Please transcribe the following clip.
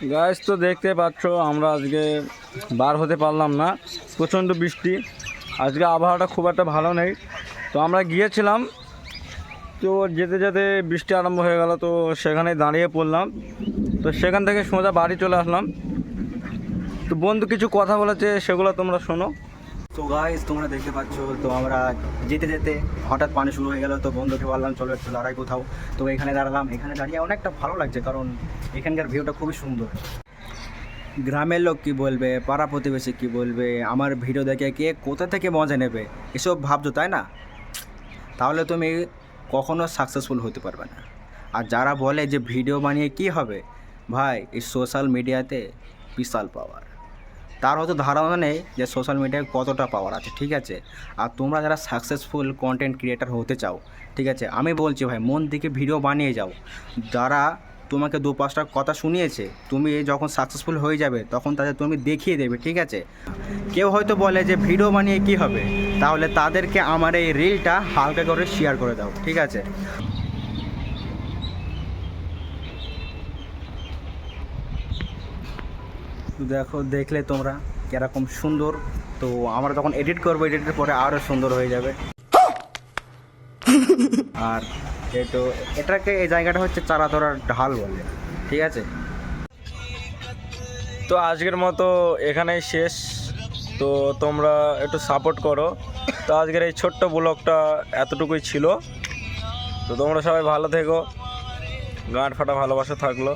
Guys তো দেখতে পাচ্ছ আমরা আজকে বার হতে পারলাম না, প্রচণ্ড বৃষ্টি। আজকে আবহাওয়াটা খুব একটা ভালো নেই। তো আমরা গিয়েছিলাম, তো যেতে যেতে বৃষ্টি আরম্ভ হয়ে গেল, তো সেখানে দাঁড়িয়ে পড়লাম। তো সেখান থেকে সোজা বাড়ি চলে আসলাম। তো বন্ধু কিছু কথা বলেছে, সেগুলো তোমরা শোনো। তো গাইস তোমরা দেখতে পাচ্ছ, তো আমরা যেতে যেতে হঠাৎ পানি শুরু হয়ে গেল। তো বন্ধুকে বললাম চলো একটু দাঁড়াই কোথাও। তো এখানে দাঁড়ালাম, এখানে দাঁড়িয়ে অনেকটা ভালো লাগছে, কারণ এখানকার ভিউটা খুবই সুন্দর। গ্রামের লোক কী বলবে, পাড়া প্রতিবেশী কী বলবে, আমার ভিডিও দেখে কে কোথা থেকে মজা নেবে, এসব ভাবছো তাই না? তাহলে তুমি কখনো সাকসেসফুল হতে পারবে না। আর যারা বলে যে ভিডিও বানিয়ে কী হবে, ভাই এই সোশ্যাল মিডিয়াতে বিশাল পাওয়ার। তার হয়তো ধারণা নেই যে সোশ্যাল মিডিয়ায় কতটা পাওয়ার আছে, ঠিক আছে? আর তোমরা যারা সাকসেসফুল কন্টেন্ট ক্রিয়েটার হতে চাও, ঠিক আছে, আমি বলছি ভাই মন থেকে ভিডিও বানিয়ে যাও। যারা তোমাকে দু পাঁচটা কথা শুনিয়েছে, তুমি যখন সাকসেসফুল হয়ে যাবে তখন তাদের তুমি দেখিয়ে দেবে, ঠিক আছে? কেউ হয়তো বলে যে ভিডিও বানিয়ে কী হবে, তাহলে তাদেরকে আমার এই রিলটা হালকা করে শেয়ার করে দাও, ঠিক আছে? দেখো, দেখলে তোমরা কীরকম সুন্দর। তো আমরা যখন এডিট করবো, এডিটের পরে আরও সুন্দর হয়ে যাবে। আর তো এটাকে, এই জায়গাটা হচ্ছে চারা ধরার ঢাল বলে, ঠিক আছে? তো আজকের মতো এখানেই শেষ। তো তোমরা একটু সাপোর্ট করো। তো আজকের এই ছোট্ট ব্লগটা এতটুকুই ছিল। তো তোমরা সবাই ভালো থেকো, গাঁট ফাটা ভালোবাসা থাকলো।